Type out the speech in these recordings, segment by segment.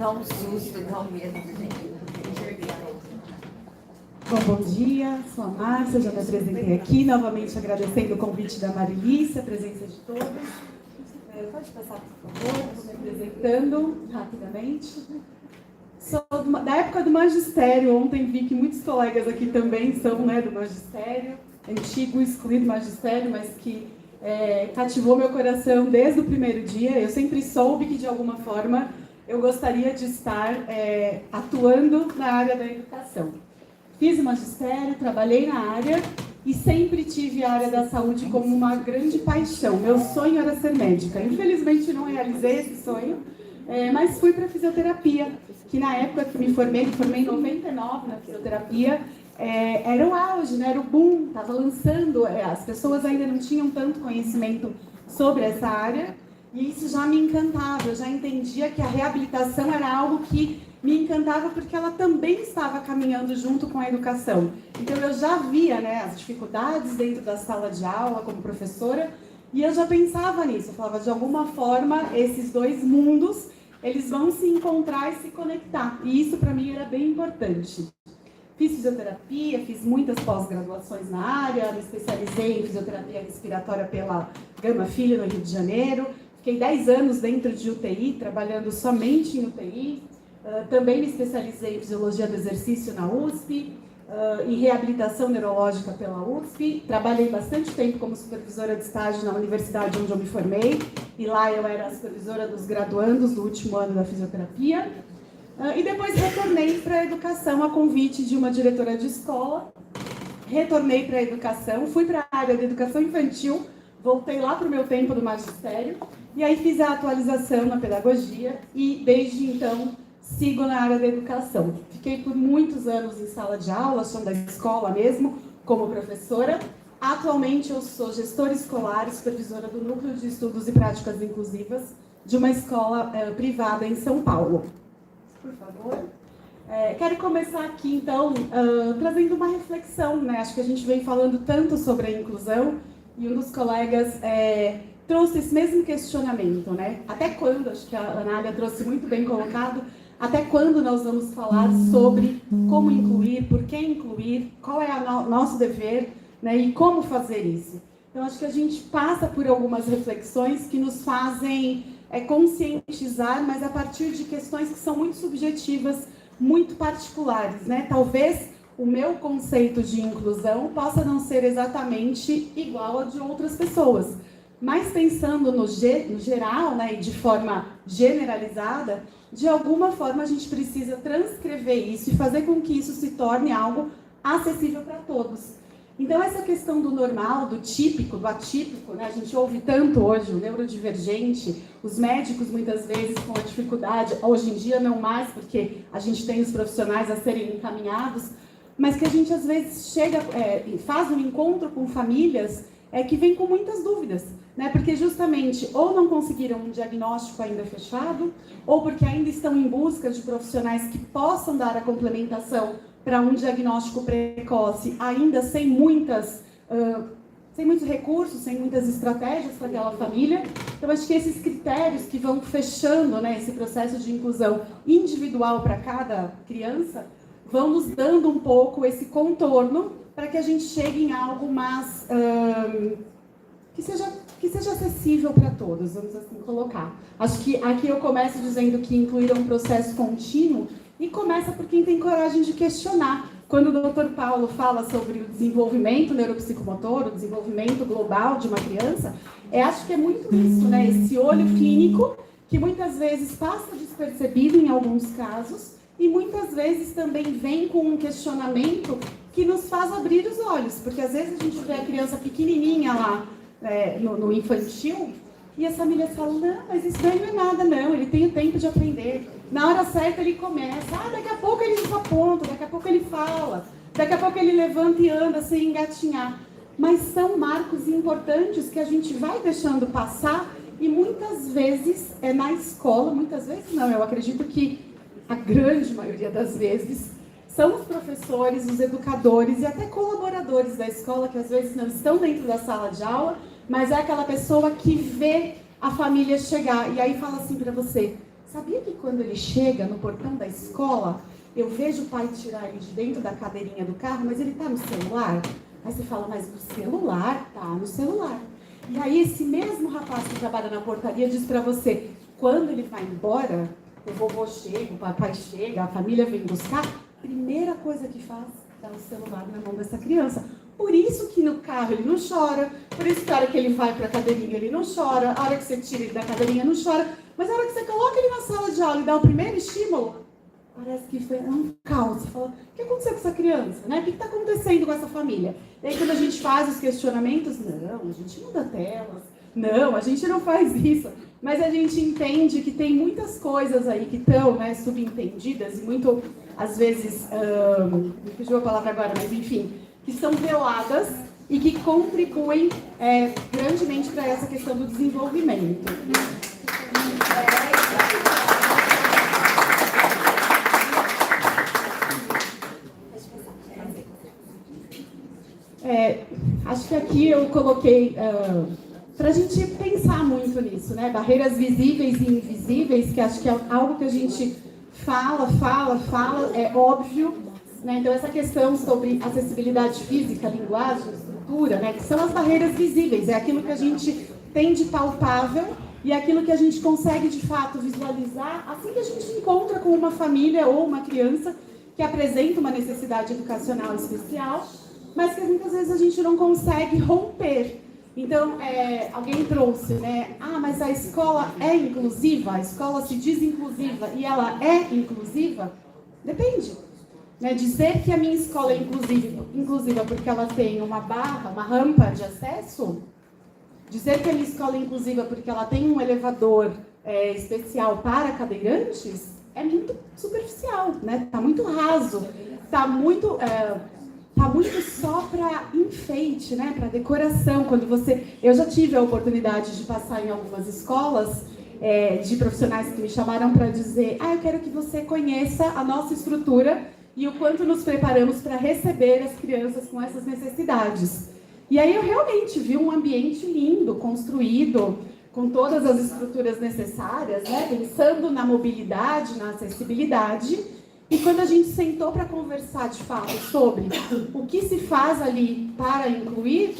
dá um susto, dá um medo de gente. Bom dia, sou a Márcia, já me apresentei aqui, novamente agradecendo o convite da Marilice, a presença de todos. Pode passar, por favor, estou me apresentando rapidamente. Sou da época do magistério, ontem vi que muitos colegas aqui também são do magistério, antigo, excluído magistério, mas que cativou meu coração desde o primeiro dia. Eu sempre soube que, de alguma forma, eu gostaria de estar atuando na área da educação. Fiz o magistério, trabalhei na área e sempre tive a área da saúde como uma grande paixão. Meu sonho era ser médica. Infelizmente não realizei esse sonho, mas fui para a fisioterapia, que na época que me formei em 99 na fisioterapia, era o auge, era o boom, estava lançando, as pessoas ainda não tinham tanto conhecimento sobre essa área e isso já me encantava, eu já entendia que a reabilitação era algo que me encantava porque ela também estava caminhando junto com a educação. Então eu já via as dificuldades dentro da sala de aula como professora e eu já pensava nisso. Eu falava, de alguma forma, esses dois mundos, eles vão se encontrar e se conectar. E isso para mim era bem importante. Fiz fisioterapia, fiz muitas pós-graduações na área, me especializei em fisioterapia respiratória pela Gama Filho, no Rio de Janeiro. Fiquei 10 anos dentro de UTI, trabalhando somente em UTI. Também me especializei em fisiologia do exercício na USP, em reabilitação neurológica pela USP. Trabalhei bastante tempo como supervisora de estágio na universidade onde eu me formei, e lá eu era a supervisora dos graduandos do último ano da fisioterapia. E depois retornei para a educação a convite de uma diretora de escola. Retornei para a educação, fui para a área de educação infantil, voltei lá para o meu tempo do magistério, e aí fiz a atualização na pedagogia, e desde então sigo na área da educação. Fiquei por muitos anos em sala de aula, sou da escola mesmo, como professora. Atualmente eu sou gestora escolar e supervisora do Núcleo de Estudos e Práticas Inclusivas de uma escola privada em São Paulo. Por favor. Quero começar aqui, então, trazendo uma reflexão, Acho que a gente vem falando tanto sobre a inclusão e um dos colegas trouxe esse mesmo questionamento, Até quando, acho que a Anália trouxe muito bem colocado, até quando nós vamos falar sobre como incluir, por que incluir, qual é o nosso dever, e como fazer isso. Então, acho que a gente passa por algumas reflexões que nos fazem conscientizar, mas a partir de questões que são muito subjetivas, muito particulares, Talvez o meu conceito de inclusão possa não ser exatamente igual ao de outras pessoas, mas pensando no geral, e de forma generalizada, de alguma forma a gente precisa transcrever isso e fazer com que isso se torne algo acessível para todos. Então, essa questão do normal, do típico, do atípico, a gente ouve tanto hoje, o neurodivergente, os médicos muitas vezes com a dificuldade, hoje em dia não mais, porque a gente tem os profissionais a serem encaminhados, mas que a gente às vezes chega, faz um encontro com famílias que vêm com muitas dúvidas, porque justamente ou não conseguiram um diagnóstico ainda fechado, ou porque ainda estão em busca de profissionais que possam dar a complementação para um diagnóstico precoce, ainda sem muitos recursos, sem muitas estratégias para aquela família. Então, acho que esses critérios que vão fechando esse processo de inclusão individual para cada criança, vão nos dando um pouco esse contorno para que a gente chegue em algo mais que seja acessível para todos, vamos assim colocar. Acho que aqui eu começo dizendo que incluir é um processo contínuo, e começa por quem tem coragem de questionar. Quando o Dr. Paulo fala sobre o desenvolvimento neuropsicomotor, o desenvolvimento global de uma criança, acho que é muito isso, Esse olho clínico, que muitas vezes passa despercebido em alguns casos, e muitas vezes também vem com um questionamento que nos faz abrir os olhos, porque às vezes a gente vê a criança pequenininha lá no infantil, e as famílias falam, não, mas isso daí não é nada, não, ele tem o tempo de aprender. Na hora certa ele começa, daqui a pouco ele desaponta, daqui a pouco ele fala, daqui a pouco ele levanta e anda sem engatinhar. Mas são marcos importantes que a gente vai deixando passar, e muitas vezes na escola, muitas vezes não, eu acredito que a grande maioria das vezes, são os professores, os educadores e até colaboradores da escola, que às vezes não estão dentro da sala de aula, mas é aquela pessoa que vê a família chegar e aí fala assim para você, sabia que quando ele chega no portão da escola, eu vejo o pai tirar ele de dentro da cadeirinha do carro, mas ele está no celular? Aí você fala, mas no celular? Tá no celular. E aí esse mesmo rapaz que trabalha na portaria diz para você, quando ele vai embora, o vovô chega, o papai chega, a família vem buscar, primeira coisa que faz, dá o celular na mão dessa criança. Por isso que no carro ele não chora, por isso que a hora que ele vai para a cadeirinha ele não chora, a hora que você tira ele da cadeirinha não chora, mas a hora que você coloca ele na sala de aula e dá o primeiro estímulo, parece que foi um caos. Você fala, o que aconteceu com essa criança? Né? O que está acontecendo com essa família? E aí quando a gente faz os questionamentos, não, a gente muda telas, não, a gente não faz isso. Mas a gente entende que tem muitas coisas aí que estão, né, subentendidas e muito, às vezes, me fugiu a palavra agora, mas enfim, que são veladas e que contribuem grandemente para essa questão do desenvolvimento. Acho que aqui eu coloquei para a gente pensar muito nisso, né? Barreiras visíveis e invisíveis, que acho que é algo que a gente fala, é óbvio, né? Então essa questão sobre acessibilidade física, linguagem, estrutura, né? Que são as barreiras visíveis, é aquilo que a gente tem de palpável e aquilo que a gente consegue de fato visualizar assim que a gente encontra com uma família ou uma criança que apresenta uma necessidade educacional especial, mas que muitas vezes a gente não consegue romper. Então, alguém trouxe, né? Ah, mas a escola é inclusiva? A escola se diz inclusiva e ela é inclusiva? Depende. Né? Dizer que a minha escola é inclusiva porque ela tem uma barra, uma rampa de acesso? Dizer que a minha escola é inclusiva porque ela tem um elevador especial para cadeirantes? É muito superficial, né? Tá muito raso, tá muito só para enfeite, né? Para decoração. Eu já tive a oportunidade de passar em algumas escolas de profissionais que me chamaram para dizer, eu quero que você conheça a nossa estrutura e o quanto nos preparamos para receber as crianças com essas necessidades. E aí eu realmente vi um ambiente lindo, construído, com todas as estruturas necessárias, né? Pensando na mobilidade, na acessibilidade. E quando a gente sentou para conversar de fato sobre o que se faz ali para incluir,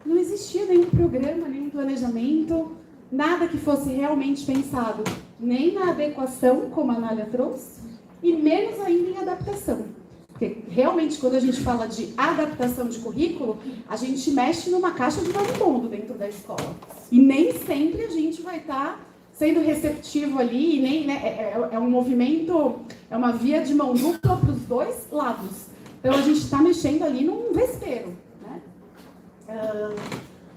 não existia nenhum programa, nenhum planejamento, nada que fosse realmente pensado, nem na adequação, como a Nália trouxe, e menos ainda em adaptação. Porque realmente quando a gente fala de adaptação de currículo, a gente mexe numa caixa de marimbondo dentro da escola. E nem sempre a gente vai estar sendo receptivo ali, e nem, né, é um movimento, é uma via de mão dupla para os dois lados. Então a gente está mexendo ali num vespeiro, né?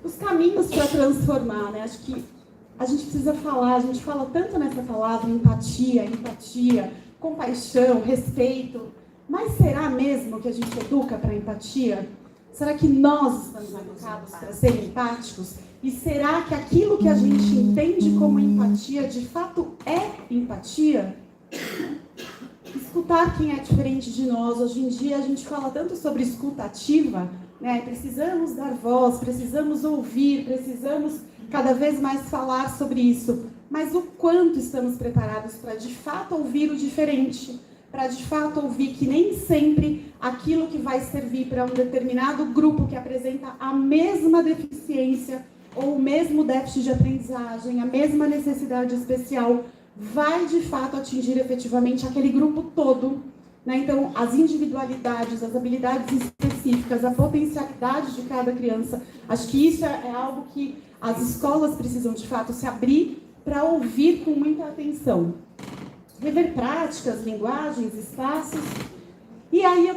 Os caminhos para transformar, né? Acho que a gente precisa falar, a gente fala tanto nessa palavra empatia, compaixão, respeito, mas será mesmo que a gente educa para empatia? Será que nós estamos educados para ser empáticos? E será que aquilo que a gente entende como empatia, de fato é empatia? Escutar quem é diferente de nós. Hoje em dia a gente fala tanto sobre escuta ativa, né? Precisamos dar voz, precisamos ouvir, precisamos cada vez mais falar sobre isso. Mas o quanto estamos preparados para de fato ouvir o diferente? Para de fato ouvir que nem sempre aquilo que vai servir para um determinado grupo que apresenta a mesma deficiência ou o mesmo déficit de aprendizagem, a mesma necessidade especial, vai de fato atingir efetivamente aquele grupo todo, né? Então, as individualidades, as habilidades específicas, a potencialidade de cada criança, acho que isso é algo que as escolas precisam de fato se abrir para ouvir com muita atenção. Rever práticas, linguagens, espaços. E aí eu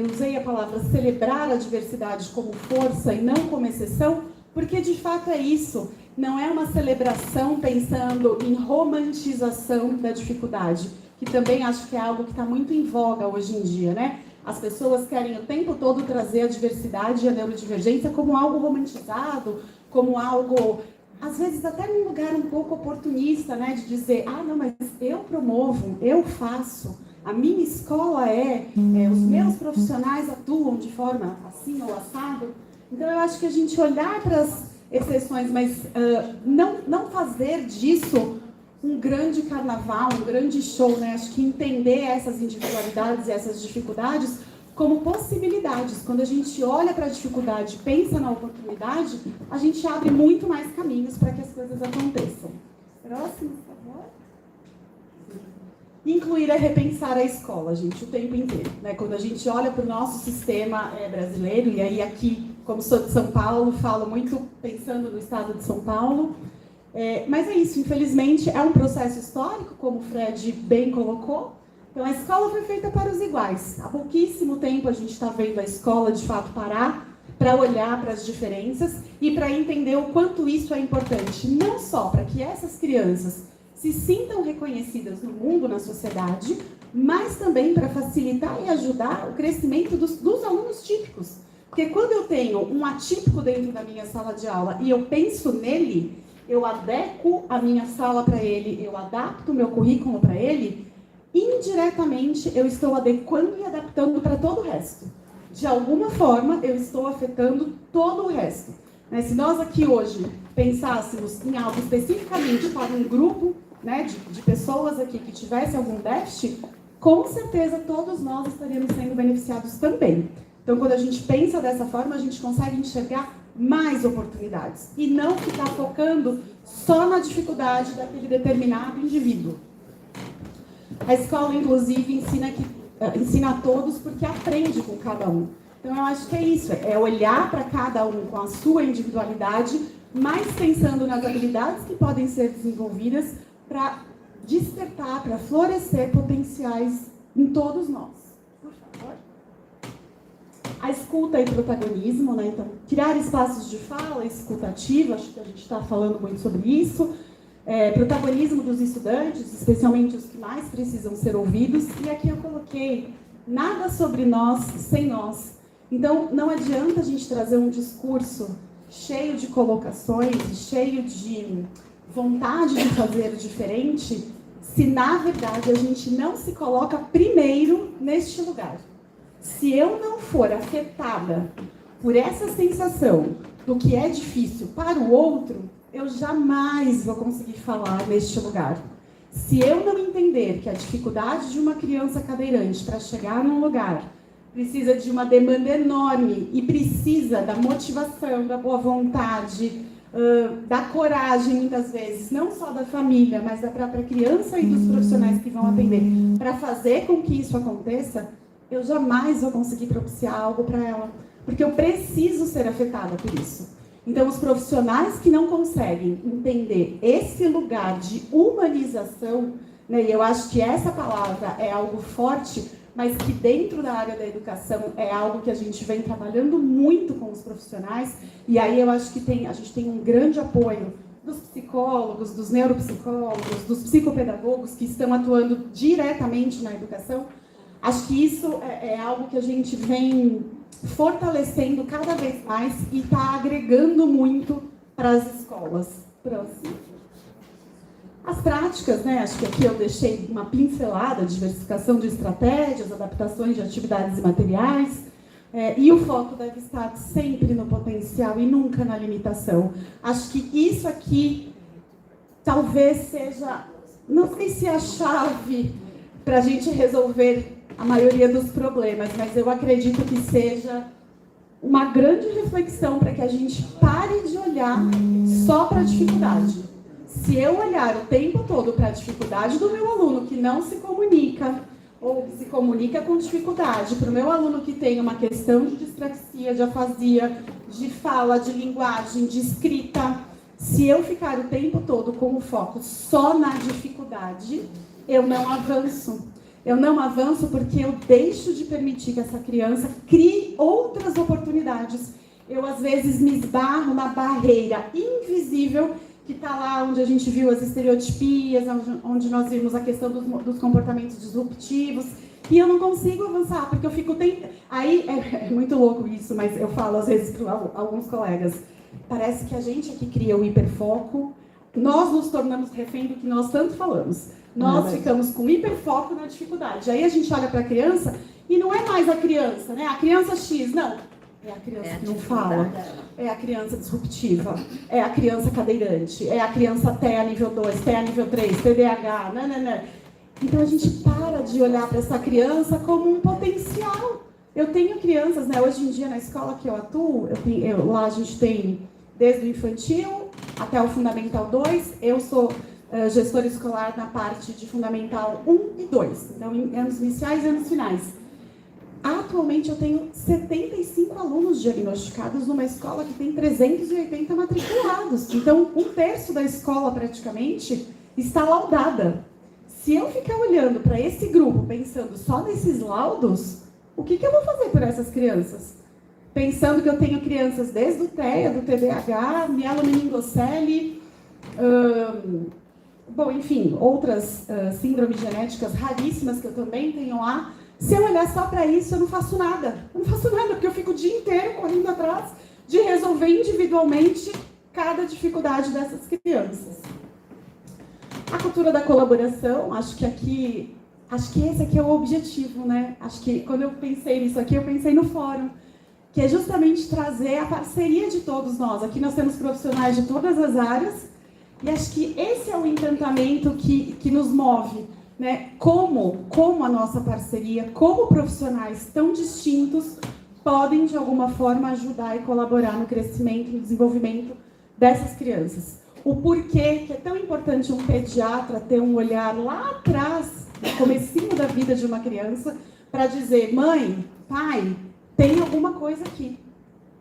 usei a palavra celebrar a diversidade como força e não como exceção, porque de fato é isso, não é uma celebração pensando em romantização da dificuldade, que também acho que é algo que está muito em voga hoje em dia, né? As pessoas querem o tempo todo trazer a diversidade e a neurodivergência como algo romantizado, como algo, às vezes até num lugar um pouco oportunista, né? De dizer, não, mas eu promovo, eu faço, a minha escola os meus profissionais atuam de forma assim ou assado. Então, eu acho que a gente olhar para as exceções, mas não fazer disso um grande carnaval, um grande show, né? Acho que entender essas individualidades e essas dificuldades como possibilidades. Quando a gente olha para a dificuldade, pensa na oportunidade, a gente abre muito mais caminhos para que as coisas aconteçam. Próximo, por favor. Incluir é repensar a escola, gente, o tempo inteiro, né? Quando a gente olha para o nosso sistema brasileiro, e aí aqui, como sou de São Paulo, falo muito pensando no estado de São Paulo, mas é isso, infelizmente, é um processo histórico, como o Fred bem colocou. Então, a escola foi feita para os iguais. Há pouquíssimo tempo a gente está vendo a escola, de fato, parar para olhar para as diferenças e para entender o quanto isso é importante, não só para que essas crianças se sintam reconhecidas no mundo, na sociedade, mas também para facilitar e ajudar o crescimento dos alunos típicos. Porque quando eu tenho um atípico dentro da minha sala de aula e eu penso nele, eu adequo a minha sala para ele, eu adapto o meu currículo para ele, indiretamente eu estou adequando e adaptando para todo o resto. De alguma forma, eu estou afetando todo o resto. Se nós aqui hoje pensássemos em algo especificamente para um grupo, né, de pessoas aqui que tivesse algum déficit, com certeza todos nós estaríamos sendo beneficiados também. Então, quando a gente pensa dessa forma, a gente consegue enxergar mais oportunidades e não ficar focando só na dificuldade daquele determinado indivíduo. A escola, inclusive, ensina a todos porque aprende com cada um. Então, eu acho que é isso, é olhar para cada um com a sua individualidade, mas pensando nas habilidades que podem ser desenvolvidas para despertar, para florescer potenciais em todos nós. Por favor. A escuta e protagonismo, né? Então, criar espaços de fala, escuta ativa, acho que a gente está falando muito sobre isso. Protagonismo dos estudantes, especialmente os que mais precisam ser ouvidos. E aqui eu coloquei nada sobre nós sem nós. Então, não adianta a gente trazer um discurso cheio de colocações, cheio de vontade de fazer diferente, se na verdade a gente não se coloca primeiro neste lugar. Se eu não for afetada por essa sensação do que é difícil para o outro, eu jamais vou conseguir falar neste lugar. Se eu não entender que a dificuldade de uma criança cadeirante para chegar num lugar precisa de uma demanda enorme e precisa da motivação, da boa vontade, da coragem, muitas vezes, não só da família, mas da própria criança e dos profissionais que vão atender, para fazer com que isso aconteça, eu jamais vou conseguir propiciar algo para ela, porque eu preciso ser afetada por isso. Então, os profissionais que não conseguem entender esse lugar de humanização, né, e eu acho que essa palavra é algo forte, mas que dentro da área da educação é algo que a gente vem trabalhando muito com os profissionais, e aí eu acho que a gente tem um grande apoio dos psicólogos, dos neuropsicólogos, dos psicopedagogos que estão atuando diretamente na educação. Acho que isso é algo que a gente vem fortalecendo cada vez mais e está agregando muito para as escolas. Próximo. As práticas, né? Acho que aqui eu deixei uma pincelada, diversificação de estratégias, adaptações de atividades e materiais, e o foco deve estar sempre no potencial e nunca na limitação. Acho que isso aqui talvez seja, não sei se é a chave para a gente resolver a maioria dos problemas, mas eu acredito que seja uma grande reflexão para que a gente pare de olhar só para a dificuldade. Se eu olhar o tempo todo para a dificuldade do meu aluno que não se comunica, ou que se comunica com dificuldade, para o meu aluno que tem uma questão de dispraxia, de afasia, de fala, de linguagem, de escrita, se eu ficar o tempo todo com o foco só na dificuldade, eu não avanço. Eu não avanço porque eu deixo de permitir que essa criança crie outras oportunidades. Eu, às vezes, me esbarro na barreira invisível que está lá onde a gente viu as estereotipias, onde nós vimos a questão dos comportamentos disruptivos, e eu não consigo avançar, porque eu fico... Aí é muito louco isso, mas eu falo às vezes para alguns colegas, parece que a gente aqui cria o hiperfoco, nós nos tornamos refém do que nós tanto falamos. Nós ficamos com hiperfoco na dificuldade. Aí a gente olha para a criança e não é mais a criança, né? A criança X, não. É a criança que não fala, é a criança disruptiva, é a criança cadeirante, é a criança TEA nível 2, TEA nível 3, TDAH, nananã. Então a gente para de olhar para essa criança como um potencial. Eu tenho crianças, né, hoje em dia na escola que eu atuo, lá a gente tem desde o infantil até o Fundamental 2, eu sou gestora escolar na parte de Fundamental 1 e 2, então em anos iniciais e anos finais. Atualmente eu tenho 75 alunos diagnosticados numa escola que tem 380 matriculados. Então, 1/3 da escola praticamente está laudada. Se eu ficar olhando para esse grupo, pensando só nesses laudos, o que eu vou fazer por essas crianças? Pensando que eu tenho crianças desde o TEA, do TDAH, mielomeningocele, bom, enfim, outras síndromes genéticas raríssimas que eu também tenho lá. Se eu olhar só para isso, eu não faço nada. Eu não faço nada, porque eu fico o dia inteiro correndo atrás de resolver individualmente cada dificuldade dessas crianças. A cultura da colaboração, acho que esse aqui é o objetivo, né? Acho que quando eu pensei nisso aqui, eu pensei no fórum, que é justamente trazer a parceria de todos nós. Aqui nós temos profissionais de todas as áreas, e acho que esse é o encantamento que nos move, né? Como a nossa parceria, como profissionais tão distintos podem, de alguma forma, ajudar e colaborar no crescimento e no desenvolvimento dessas crianças. O porquê que é tão importante um pediatra ter um olhar lá atrás, no comecinho da vida de uma criança, para dizer, mãe, pai, tem alguma coisa aqui.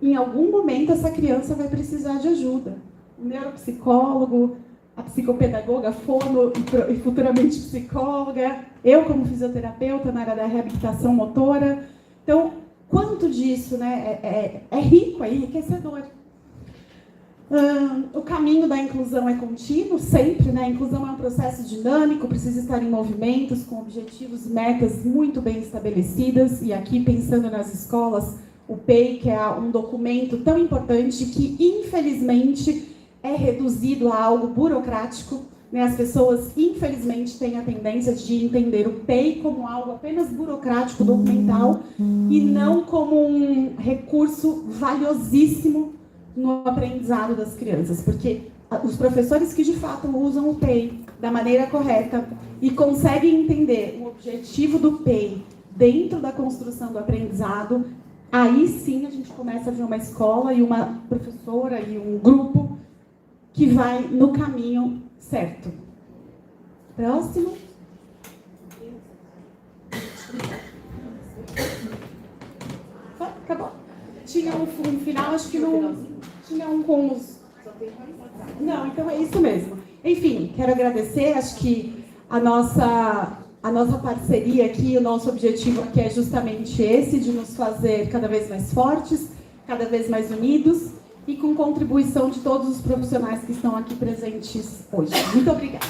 Em algum momento essa criança vai precisar de ajuda. O neuropsicólogo, a psicopedagoga, fono e futuramente psicóloga, eu como fisioterapeuta na área da reabilitação motora. Então, quanto disso, né, é rico, é enriquecedor. O caminho da inclusão é contínuo, sempre, né? A inclusão é um processo dinâmico, precisa estar em movimentos, com objetivos e metas muito bem estabelecidas. E aqui, pensando nas escolas, o PEI, que é um documento tão importante que, infelizmente, é reduzido a algo burocrático, né? As pessoas, infelizmente, têm a tendência de entender o PEI como algo apenas burocrático, documental, e não como um recurso valiosíssimo no aprendizado das crianças. Porque os professores que, de fato, usam o PEI da maneira correta e conseguem entender o objetivo do PEI dentro da construção do aprendizado, aí sim a gente começa a ver uma escola e uma professora e um grupo que vai no caminho certo. Próximo. Acabou. Tinha um final, acho que não... Tinha um com os... Não, então é isso mesmo. Enfim, quero agradecer. Acho que a nossa parceria aqui, o nosso objetivo aqui é justamente esse, de nos fazer cada vez mais fortes, cada vez mais unidos, e com contribuição de todos os profissionais que estão aqui presentes hoje. Muito obrigada.